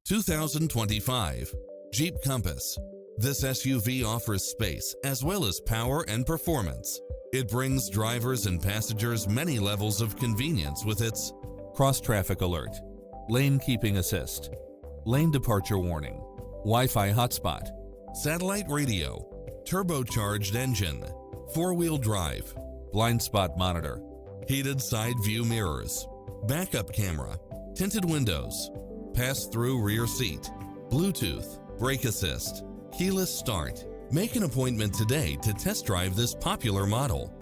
2025 Jeep Compass. This SUV offers space as well as power and performance. It brings drivers and passengers many levels of convenience with its cross-traffic alert, lane keeping assist, lane departure warning, Wi-Fi hotspot, satellite radio, turbocharged engine, four-wheel drive, blind spot monitor, heated side view mirrors, backup camera, tinted windows, pass-through rear seat, Bluetooth, brake assist, keyless start. Make an appointment today to test drive this popular model.